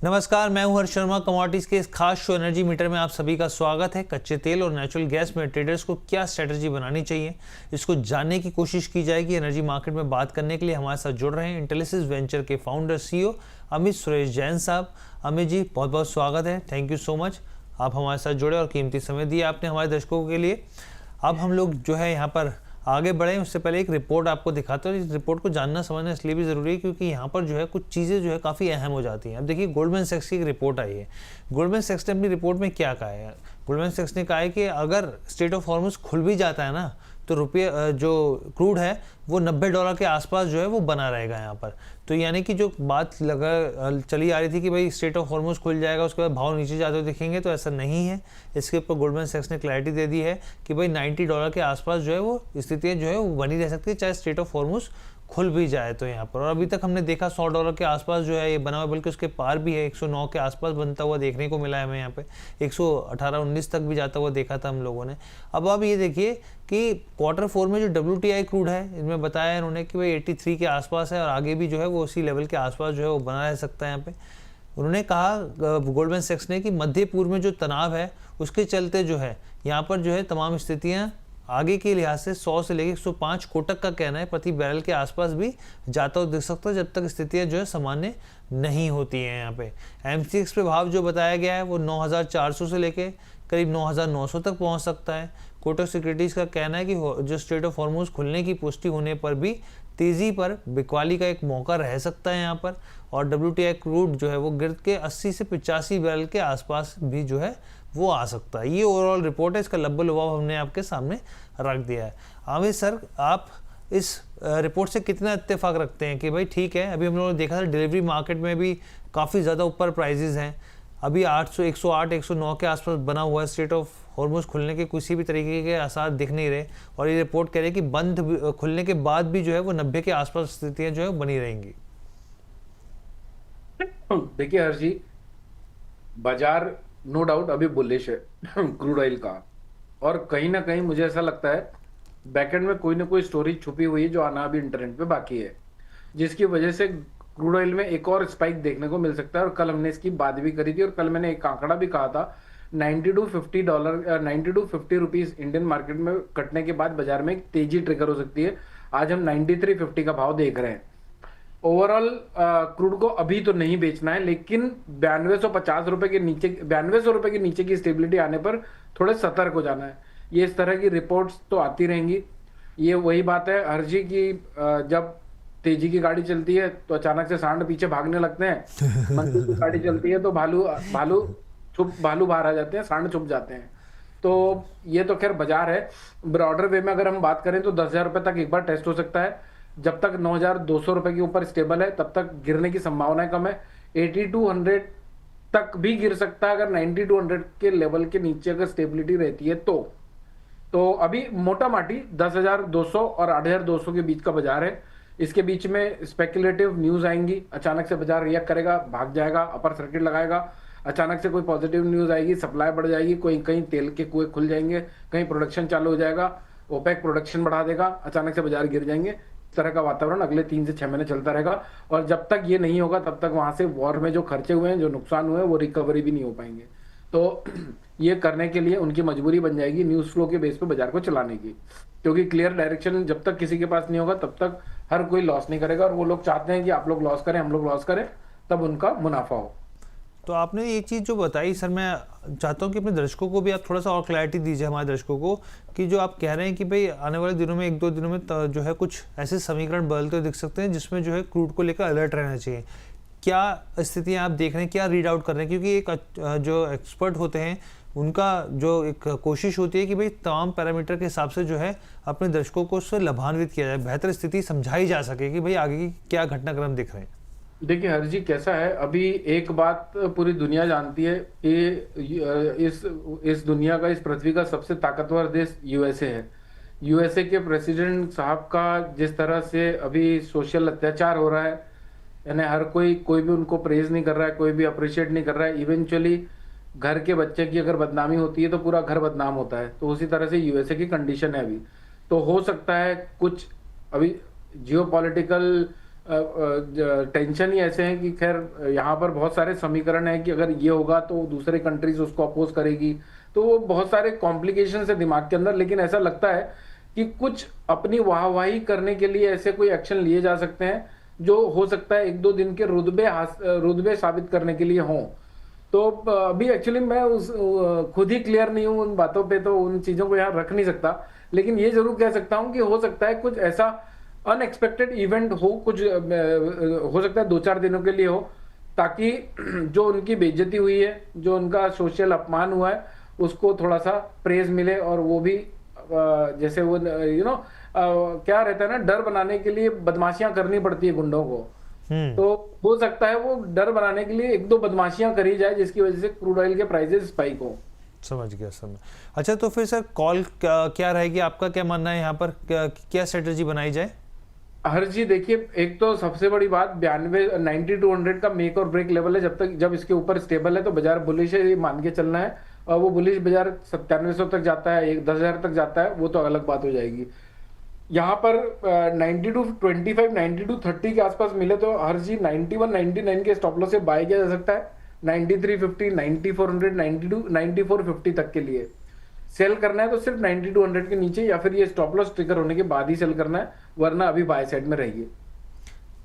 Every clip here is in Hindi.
नमस्कार, मैं हूं हर्ष शर्मा। कमोडिटीज के इस खास शो एनर्जी मीटर में आप सभी का स्वागत है। कच्चे तेल और नेचुरल गैस में ट्रेडर्स को क्या स्ट्रेटजी बनानी चाहिए, इसको जानने की कोशिश की जाएगी। एनर्जी मार्केट में बात करने के लिए हमारे साथ जुड़ रहे हैं इंटेलिसिस वेंचर के फाउंडर सीईओ अमित सुरेश जैन साहब। अमित जी, बहुत बहुत स्वागत है। थैंक यू सो मच, आप हमारे साथ जुड़े और कीमती समय दिया आपने हमारे दर्शकों के लिए। अब हम लोग जो है यहाँ पर आगे बढ़े उससे पहले एक रिपोर्ट आपको दिखाते हैं। इस रिपोर्ट को जानना समझना इसलिए भी ज़रूरी है क्योंकि यहाँ पर जो है कुछ चीज़ें जो है काफ़ी अहम हो जाती हैं। अब देखिए, गोल्डमैन सैक्स की एक रिपोर्ट आई है। गोल्डमैन सैक्स ने अपनी रिपोर्ट में क्या कहा है? गोल्डमैन सैक्स ने कहा है कि अगर स्ट्रेट ऑफ हॉर्मुज़ खुल भी जाता है ना, तो रुपये जो क्रूड है वो $90 के आसपास जो है वो बना रहेगा यहाँ पर। तो यानी कि जो बात चली आ रही थी कि भाई स्ट्रेट ऑफ हॉर्मुज़ खुल जाएगा उसके बाद भाव नीचे जाते हुए दिखेंगे, तो ऐसा नहीं है। इसके ऊपर गोल्डमैन सैक्स ने क्लैरिटी दे दी है कि भाई $90 के आसपास जो है वो स्थितियाँ जो है वो बनी रह सकती है, चाहे स्ट्रेट ऑफ हॉर्मुज़ खुल भी जाए तो यहाँ पर। और अभी तक हमने देखा $100 के आसपास जो है ये बना हुआ, बल्कि उसके पार भी है। 109 के आसपास बनता हुआ देखने को मिला है हमें यहाँ पे। 118-19 तक भी जाता हुआ देखा था हम लोगों ने। अब ये देखिए कि Q4 में जो WTI क्रूड है, इनमें बताया इन्होंने कि भाई 83 के आसपास है और आगे भी जो है वो उसी लेवल के आसपास जो है वो बना रह सकता है यहाँ पे। उन्होंने कहा गोल्डमैन सैक्स ने कि मध्य पूर्व में जो तनाव है उसके चलते जो है यहाँ पर जो है तमाम स्थितियाँ आगे के लिहाज से 100 से लेकर 105 कोटक का कहना है प्रति बैरल के आसपास भी जाता हुआ दिख सकता है, जब तक स्थितियां जो है सामान्य नहीं होती हैं। यहाँ पे MCX पे भाव जो बताया गया है वो 9,400 से लेके करीब 9,900 तक पहुंच सकता है। कोटक सिक्योरिटीज़ का कहना है कि जो स्ट्रेट ऑफ हॉर्मुज़ खुलने की पुष्टि होने पर भी तेज़ी पर बिकवाली का एक मौका रह सकता है यहाँ पर। और WTI क्रूड जो है वो गिर के 80 से 85 बैरल के आसपास भी जो है वो आ सकता है। ये ओवरऑल रिपोर्ट है, इसका लब्बो लुभाव हमने आपके सामने रख दिया है। अमित सर, आप इस रिपोर्ट से कितना इत्तेफाक रखते हैं कि भाई ठीक है, अभी हम लोगों ने देखा था डिलीवरी मार्केट में भी काफ़ी ज़्यादा ऊपर प्राइजेज़ हैं। अभी 800, 108, 109 के आसपास बना हुआ है। स्ट्रेट ऑफ हॉर्मुज़ खुलने के किसी भी तरीके के आसार दिख नहीं रहे और ये रिपोर्ट कह रही है कि बंद खुलने के बाद भी जो है वो 90 के आसपास स्थितियाँ जो है बनी रहेंगी। देखिए हर्ष जी, बाजार नो डाउट अभी बुलिश है क्रूड ऑयल का, और कहीं ना कहीं मुझे ऐसा लगता है बैकएंड में कोई ना कोई स्टोरी छुपी हुई है जो आना अभी इंटरनेट पे बाकी है, जिसकी वजह से क्रूड ऑयल में एक और स्पाइक देखने को मिल सकता है। और कल हमने इसकी बात भी करी थी और कल मैंने एक आंकड़ा भी कहा था, $90 to 50 रुपीज इंडियन मार्केट में कटने के बाद बाजार में एक तेजी ट्रिगर हो सकती है। आज हम 93.50 का भाव देख रहे हैं। ओवरऑल क्रूड को अभी तो नहीं बेचना है, लेकिन 9250 रुपए के नीचे, 9200 रुपए के नीचे की स्टेबिलिटी आने पर थोड़े सतर्क हो जाना है। ये इस तरह की रिपोर्ट्स तो आती रहेंगी। ये वही बात है हर जी की, जब तेजी की गाड़ी चलती है तो अचानक से सांड पीछे भागने लगते हैं, मंदी की गाड़ी चलती है तो भालू बाहर आ जाते हैं, सांड छुप जाते हैं। तो ये तो खैर बाजार है। ब्रॉडर वे में अगर हम बात करें तो 10,000 रुपए तक एक बार टेस्ट हो सकता है। जब तक 9,200 रुपए के ऊपर स्टेबल है तब तक गिरने की संभावना कम है। 8200 तक भी गिर सकता है अगर 9200 के लेवल के नीचे अगर स्टेबिलिटी रहती है तो अभी मोटा माटी 10,200 और 8,200 के बीच का बाजार है। इसके बीच में स्पेकुलेटिव न्यूज आएंगी, अचानक से बाजार रिएक्ट करेगा, भाग जाएगा, अपर सर्किट लगाएगा। अचानक से कोई पॉजिटिव न्यूज आएगी, सप्लाई बढ़ जाएगी, कहीं तेल के कुएं खुल जाएंगे, कहीं प्रोडक्शन चालू हो जाएगा, ओपेक प्रोडक्शन बढ़ा देगा, अचानक से बाजार गिर जाएंगे। इस तरह का वातावरण अगले 3 से 6 महीने चलता रहेगा। और जब तक ये नहीं होगा तब तक वहां से वॉर में जो खर्चे हुए हैं, जो नुकसान हुए हैं, वो रिकवरी भी नहीं हो पाएंगे। तो ये करने के लिए उनकी मजबूरी बन जाएगी न्यूज फ्लो के बेस पे बाजार को चलाने की, क्योंकि क्लियर डायरेक्शन जब तक किसी के पास नहीं होगा तब तक हर कोई लॉस नहीं करेगा। और वो लोग चाहते हैं कि आप लोग लॉस करें, हम लोग लॉस करें, तब उनका मुनाफा हो। तो आपने ये चीज़ जो बताई सर, मैं चाहता हूँ कि अपने दर्शकों को भी आप थोड़ा सा और क्लैरिटी दीजिए, हमारे दर्शकों को, कि जो आप कह रहे हैं कि भाई आने वाले दिनों में 1-2 दिनों में जो है कुछ ऐसे समीकरण बदलते दिख सकते हैं जिसमें जो है क्रूड को लेकर अलर्ट रहना चाहिए। क्या स्थितियाँ आप देख रहे हैं, क्या रीड आउट कर रहे हैं? क्योंकि एक जो एक्सपर्ट होते हैं उनका जो एक कोशिश होती है कि भाई तमाम पैरामीटर के हिसाब से जो है अपने दर्शकों को उससे लाभान्वित किया जाए, बेहतर स्थिति समझाई जा सके कि भाई आगे की क्या घटनाक्रम दिख रहे हैं। देखिए हर जी, कैसा है, अभी एक बात पूरी दुनिया जानती है कि इस दुनिया का, इस पृथ्वी का सबसे ताकतवर देश यूएसए है। यूएसए के प्रेसिडेंट साहब का जिस तरह से अभी सोशल अत्याचार हो रहा है, यानी हर कोई भी उनको प्रेज नहीं कर रहा है, कोई भी अप्रिशिएट नहीं कर रहा है। इवेंचुअली घर के बच्चे की अगर बदनामी होती है तो पूरा घर बदनाम होता है। तो उसी तरह से यूएसए की कंडीशन है अभी। तो हो सकता है कुछ अभी जियोपॉलिटिकल टेंशन ही ऐसे हैं कि खैर यहाँ पर बहुत सारे समीकरण हैं कि अगर ये होगा तो दूसरे कंट्रीज उसको अपोज करेगी, तो वो बहुत सारे कॉम्प्लिकेशन है दिमाग के अंदर। लेकिन ऐसा लगता है कि कुछ अपनी वाहवाही करने के लिए ऐसे कोई एक्शन लिए जा सकते हैं जो हो सकता है 1-2 दिन के रुतबे साबित करने के लिए हों। तो अभी एक्चुअली मैं खुद ही क्लियर नहीं हूँ उन बातों पे, तो उन चीजों को यहाँ रख नहीं सकता। लेकिन ये जरूर कह सकता हूँ कि हो सकता है कुछ ऐसा अनएक्सपेक्टेड इवेंट हो, कुछ हो सकता है 2-4 दिनों के लिए हो, ताकि जो उनकी बेइज्जती हुई है, जो उनका सोशल अपमान हुआ है, उसको थोड़ा सा प्रेज मिले। और वो भी जैसे वो क्या रहता है ना, डर बनाने के लिए बदमाशियां करनी पड़ती है गुंडों को। तो हो सकता है वो डर बनाने के लिए 1-2 बदमाशियां करी जाए जिसकी वजह से क्रूड ऑयल के प्राइसेस स्पाइक हो। समझ गया। अच्छा, तो फिर सर कॉल क्या रहेगी, आपका क्या मानना है यहाँ पर, क्या स्ट्रेटेजी बनाई जाए? हर जी देखिए, एक तो सबसे बड़ी बात 92 का मेक और ब्रेक लेवल है। जब इसके ऊपर स्टेबल है तो बाजार बुलिश है, ये मान के चलना है। और वो बुलिश बाजार 9700 तक जाता है, 10,000 तक जाता है, वो तो अलग बात हो जाएगी। यहाँ पर 92.25 92.30 के आसपास मिले तो हर जी 91-99 के स्टॉप लॉस से बाय किया जा सकता है। 9350, 9400, 92, 9450 तक के लिए सेल करना है तो सिर्फ 9200 के नीचे, या फिर ये स्टॉप लॉस ट्रिगर होने के बाद ही सेल करना है, वरना अभी बाय साइड में रहिए।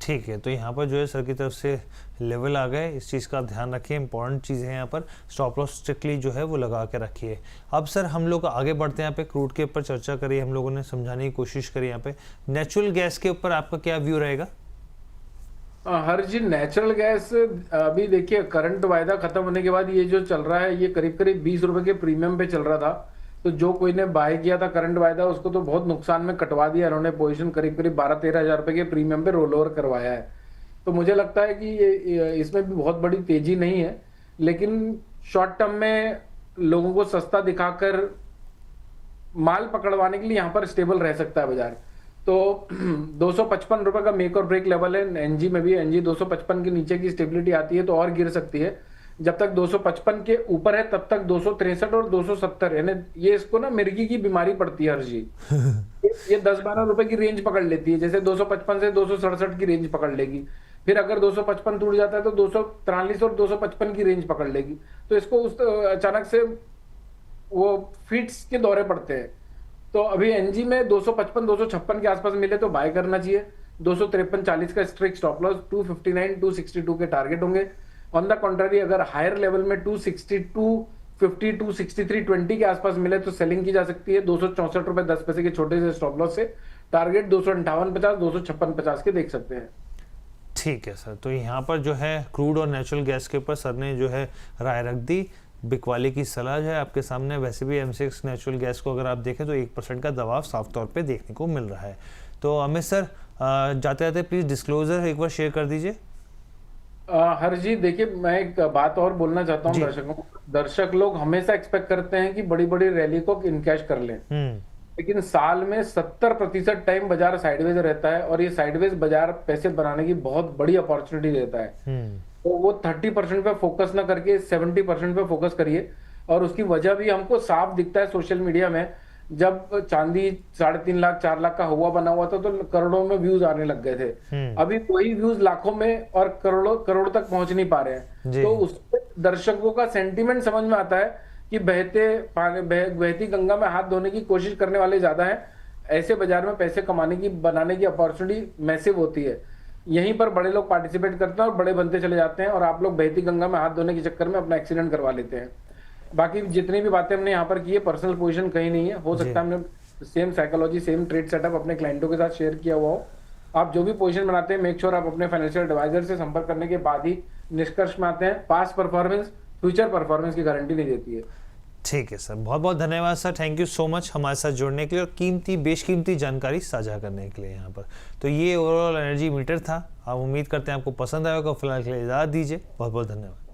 ठीक है, तो यहाँ पर जो है सर की तरफ से लेवल आ गए, इस चीज़ का आप ध्यान रखिए। इंपॉर्टेंट चीज़ है यहाँ पर, स्टॉप लॉस स्ट्रिक्टली जो है वो लगा के रखिए। अब सर हम लोग आगे बढ़ते हैं, यहाँ पे क्रूड के ऊपर चर्चा करी, हम लोगों ने समझाने की कोशिश करी। यहाँ पे नेचुरल गैस के ऊपर आपका क्या व्यू रहेगा? हर जी नेचुरल गैस अभी देखिए, करंट वायदा खत्म होने के बाद ये जो चल रहा है, ये करीब करीब 20 रुपए के प्रीमियम पे चल रहा था। तो जो कोई ने बाय किया था करंट वायदा, उसको तो बहुत नुकसान में कटवा दिया इन्होंने। पोजीशन करीब करीब 12-13 हजार रुपए के प्रीमियम पे रोल ओवर करवाया है। तो मुझे लगता है कि ये इसमें भी बहुत बड़ी तेजी नहीं है, लेकिन शॉर्ट टर्म में लोगों को सस्ता दिखाकर माल पकड़वाने के लिए यहाँ पर स्टेबल रह सकता है बाजार। तो 255 रुपए का मेक और ब्रेक लेवल है एनजी में भी। एनजी 255 के नीचे की स्टेबिलिटी आती है तो और गिर सकती है। जब तक 255 के ऊपर है तब तक 263 और 270, यानी ये इसको ना मिर्गी की बीमारी पड़ती है हर जी। ये 10-12 रुपए की रेंज पकड़ लेती है, जैसे 255 से 267 की रेंज पकड़ लेगी। फिर अगर 255 टूट जाता है तो 243 और 255 की रेंज पकड़ लेगी। तो इसको अचानक से वो फीट्स के दौरे पड़ते हैं। तो अभी एनजी में 255-256 के आसपास मिले तो बाय करना चाहिए। 253-40 का स्ट्रिक्ट स्टॉप लॉस, 259-262 के टारगेट होंगे। ऑन द कॉन्ट्ररी अगर हायर लेवल में 262.50, 263.20 के आसपास मिले तो सेलिंग की जा सकती है 264 रुपए 10 पैसे के छोटे से स्टॉप लॉस से। टारगेट 258.50, 256.50 के देख सकते हैं। ठीक है सर, तो यहाँ पर जो है क्रूड और नेचुरल गैस के ऊपर सर ने जो है राय रख दी। बिकवाली की सलाह है आपके सामने। वैसे भी M6 नेचुरल गैस को अगर आप देखें तो 1% का दबाव साफ तौर पे देखने को मिल रहा है। तो अमित सर जाते जाते प्लीज डिस्क्लोजर एक बार शेयर कर दीजिए। हर जी देखिए, मैं एक बात और बोलना चाहता हूँ दर्शकों को। दर्शक लोग हमेशा एक्सपेक्ट करते हैं कि बड़ी बड़ी रैली को इनकैश कर लें, लेकिन साल में 70% टाइम बाजार साइडवेज रहता है और ये साइडवेज बाजार पैसे बनाने की बहुत बड़ी अपॉर्चुनिटी देता है। तो वो 30% पे फोकस ना करके 70% पे फोकस करिए। और उसकी वजह भी हमको साफ दिखता है सोशल मीडिया में। जब चांदी 3.5 लाख 4 लाख का हुआ बना हुआ था तो करोड़ों में व्यूज आने लग गए थे। अभी वही व्यूज लाखों में और करोड़ तक पहुंच नहीं पा रहे हैं। तो उससे दर्शकों का सेंटीमेंट समझ में आता है कि बहती गंगा में हाथ धोने की कोशिश करने वाले ज्यादा हैं। ऐसे बाजार में पैसे बनाने की अपॉर्चुनिटी मैसिव होती है। यहीं पर बड़े लोग पार्टिसिपेट करते हैं और बड़े बनते चले जाते हैं, और आप लोग बहती गंगा में हाथ धोने के चक्कर में अपना एक्सीडेंट करवा लेते हैं। बाकी जितनी भी बातें हमने यहाँ पर की है, पर्सनल पोजीशन कहीं नहीं है। हो सकता है हमने same psychology, same trade setup अपने क्लाइंटों के साथ शेयर किया हुआ हो। आप जो भी पोजीशन बनाते हैं, मेक श्योर आप अपने फाइनेंशियल एडवाइजर से संपर्क करने के बाद ही निष्कर्ष में आते हैं। पास्ट परफॉर्मेंस फ्यूचर परफॉर्मेंस की गारंटी नहीं देती है। ठीक है सर, बहुत बहुत धन्यवाद sir, thank you so much हमारे साथ जुड़ने के लिए और बेशकीमती जानकारी साझा करने के लिए यहाँ पर। तो ये ओवरऑल एनर्जी मीटर था। आप उम्मीद करते हैं आपको पसंद आएगा। फिलहाल के लिए इजाज़त दीजिए, बहुत बहुत धन्यवाद।